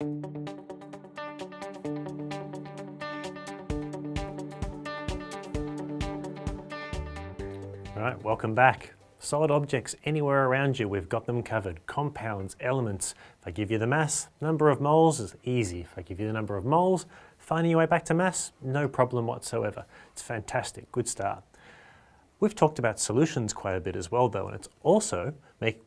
All right, welcome back. Solid objects anywhere around you, we've got them covered. Compounds, elements. If I give you the mass, number of moles is easy. If I give you the number of moles, finding your way back to mass, no problem whatsoever. It's fantastic, good start. We've talked about solutions quite a bit as well though, and it's also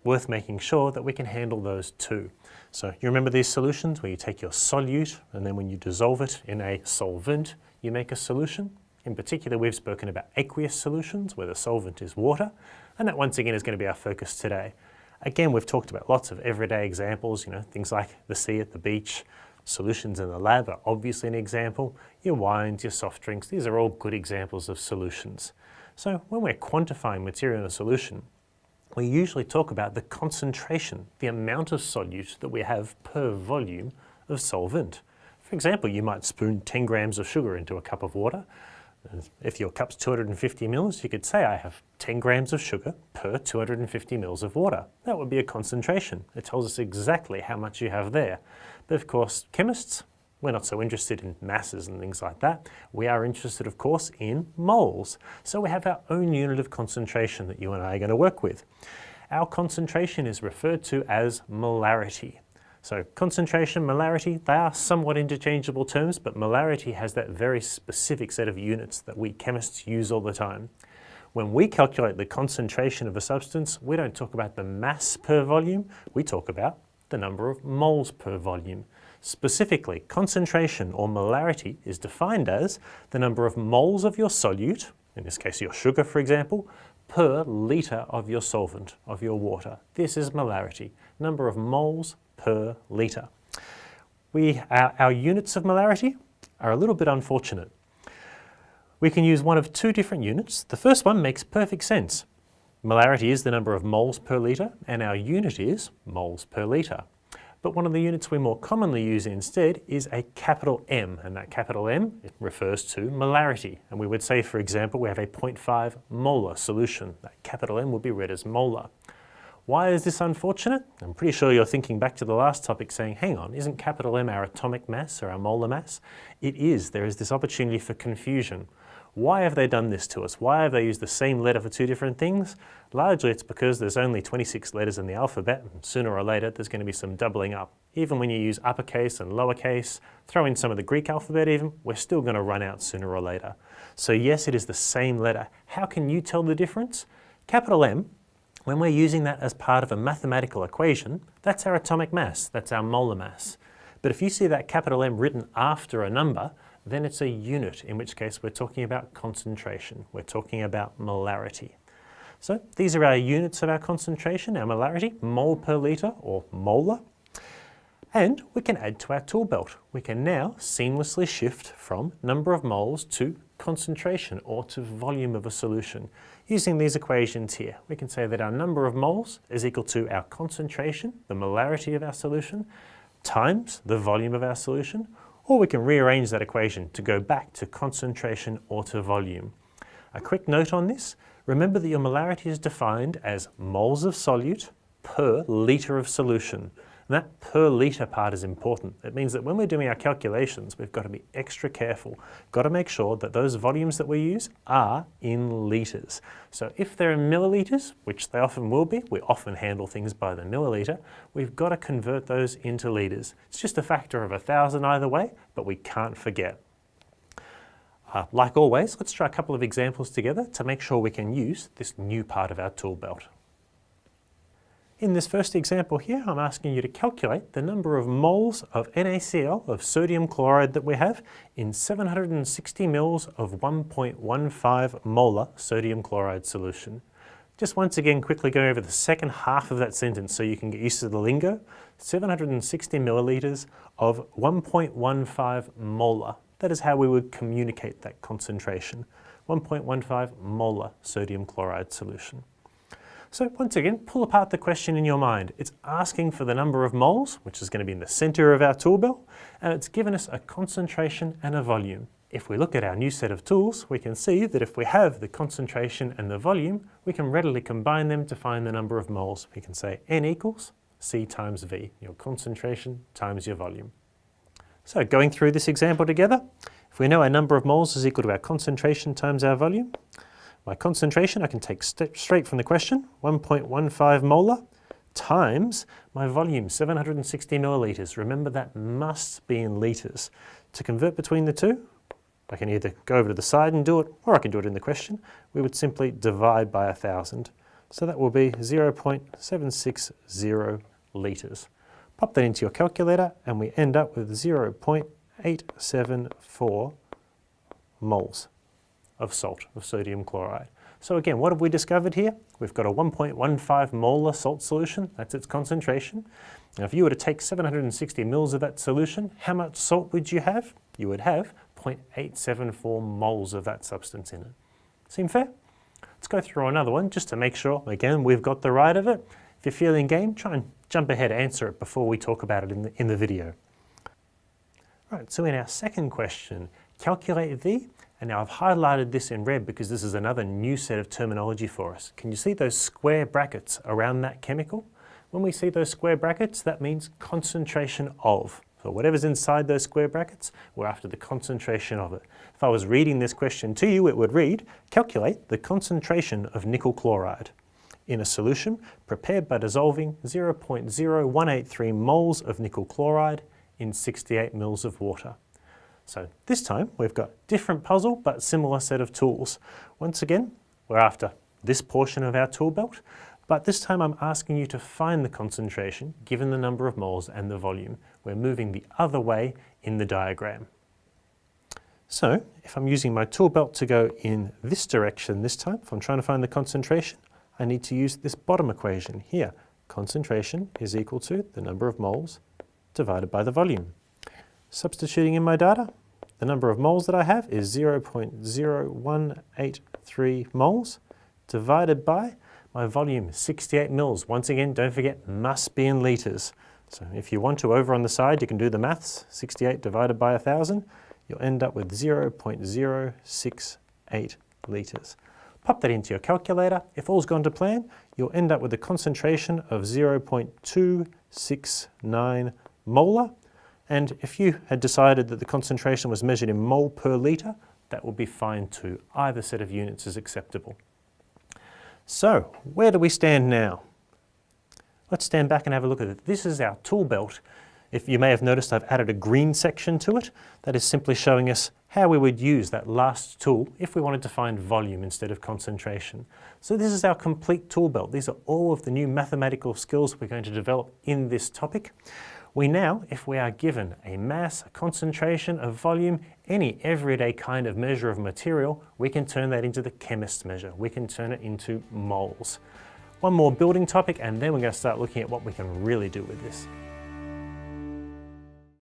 worth making sure that we can handle those too. So you remember these solutions where you take your solute and then when you dissolve it in a solvent, you make a solution? In particular, we've spoken about aqueous solutions where the solvent is water, and that once again is going to be our focus today. Again, we've talked about lots of everyday examples, things like the sea at the beach. Solutions in the lab are obviously an example. Your wines, your soft drinks, these are all good examples of solutions. So when we're quantifying material in a solution, we usually talk about the concentration, the amount of solute that we have per volume of solvent. For example, you might spoon 10 grams of sugar into a cup of water. If your cup's 250 mils, you could say I have 10 grams of sugar per 250 mils of water. That would be a concentration. It tells us exactly how much you have there. But of course, chemists, we're not so interested in masses and things like that. We are interested, of course, in moles. So we have our own unit of concentration that you and I are going to work with. Our concentration is referred to as molarity. So concentration, molarity, they are somewhat interchangeable terms, but molarity has that very specific set of units that we chemists use all the time. When we calculate the concentration of a substance, we don't talk about the mass per volume, we talk about the number of moles per volume. Specifically, concentration or molarity is defined as the number of moles of your solute, in this case your sugar for example, per litre of your solvent, of your water. This is molarity, number of moles per litre. Our units of molarity are a little bit unfortunate. We can use one of two different units. The first one makes perfect sense. Molarity is the number of moles per litre and our unit is moles per litre. But one of the units we more commonly use instead is a capital M, and that capital M, it refers to molarity. And we would say, for example, we have a 0.5 molar solution. That capital M would be read as molar. Why is this unfortunate? I'm pretty sure you're thinking back to the last topic saying, hang on, isn't capital M our atomic mass or our molar mass? It is. There is this opportunity for confusion. Why have they done this to us? Why have they used the same letter for two different things? Largely it's because there's only 26 letters in the alphabet, and sooner or later there's going to be some doubling up. Even when you use uppercase and lowercase, throw in some of the Greek alphabet even, we're still going to run out sooner or later. So yes, it is the same letter. How can you tell the difference? Capital M, when we're using that as part of a mathematical equation, that's our atomic mass, that's our molar mass. But if you see that capital M written after a number, then it's a unit, in which case we're talking about concentration. We're talking about molarity. So these are our units of our concentration, our molarity, mole per litre or molar. And we can add to our tool belt. We can now seamlessly shift from number of moles to concentration or to volume of a solution. Using these equations here, we can say that our number of moles is equal to our concentration, the molarity of our solution, times the volume of our solution, or we can rearrange that equation to go back to concentration or to volume. A quick note on this, remember that your molarity is defined as moles of solute per litre of solution. And that per litre part is important. It means that when we're doing our calculations, we've got to be extra careful. Got to make sure that those volumes that we use are in litres. So if they're in millilitres, which they often will be, we often handle things by the millilitre, we've got to convert those into litres. It's just a factor of 1,000 either way, but we can't forget. Like always, let's try a couple of examples together to make sure we can use this new part of our tool belt. In this first example here, I'm asking you to calculate the number of moles of NaCl, of sodium chloride that we have in 760 mils of 1.15 molar sodium chloride solution. Just once again quickly go over the second half of that sentence so you can get used to the lingo. 760 millilitres of 1.15 molar. That is how we would communicate that concentration. 1.15 molar sodium chloride solution. So once again, pull apart the question in your mind. It's asking for the number of moles, which is going to be in the center of our tool belt, and it's given us a concentration and a volume. If we look at our new set of tools, we can see that if we have the concentration and the volume, we can readily combine them to find the number of moles. We can say N equals C times V, your concentration times your volume. So going through this example together, if we know our number of moles is equal to our concentration times our volume, my concentration I can take straight from the question, 1.15 molar, times my volume, 760 millilitres. Remember that must be in litres. To convert between the two, I can either go over to the side and do it, or I can do it in the question. We would simply divide by 1,000. So that will be 0.760 litres. Pop that into your calculator and we end up with 0.874 moles of salt, of sodium chloride. So again, what have we discovered here? We've got a 1.15 molar salt solution, that's its concentration. Now if you were to take 760 mils of that solution, how much salt would you have? You would have 0.874 moles of that substance in it. Seem fair? Let's go through another one just to make sure, again, we've got the right of it. If you're feeling game, try and jump ahead, answer it before we talk about it in the video. Right, so in our second question, calculate V, and now I've highlighted this in red because this is another new set of terminology for us. Can you see those square brackets around that chemical? When we see those square brackets, that means concentration of. So whatever's inside those square brackets, we're after the concentration of it. If I was reading this question to you, it would read, calculate the concentration of nickel chloride in a solution prepared by dissolving 0.0183 moles of nickel chloride in 68 mils of water. So this time we've got different puzzle but similar set of tools. Once again, we're after this portion of our tool belt, but this time I'm asking you to find the concentration given the number of moles and the volume. We're moving the other way in the diagram. So if I'm using my tool belt to go in this direction this time, if I'm trying to find the concentration, I need to use this bottom equation here. Concentration is equal to the number of moles divided by the volume. Substituting in my data, the number of moles that I have is 0.0183 moles divided by my volume, 68 mils. Once again, don't forget, must be in litres. So if you want to, over on the side, you can do the maths. 68 divided by 1,000, you'll end up with 0.068 litres. Pop that into your calculator. If all's gone to plan, you'll end up with a concentration of 0.269 molar. And if you had decided that the concentration was measured in mole per litre, that would be fine too. Either set of units is acceptable. So, where do we stand now? Let's stand back and have a look at it. This is our tool belt. If you may have noticed, I've added a green section to it. That is simply showing us how we would use that last tool if we wanted to find volume instead of concentration. So this is our complete tool belt. These are all of the new mathematical skills we're going to develop in this topic. We now, if we are given a mass, a concentration, a volume, any everyday kind of measure of material, we can turn that into the chemist's measure. We can turn it into moles. One more building topic and then we're going to start looking at what we can really do with this.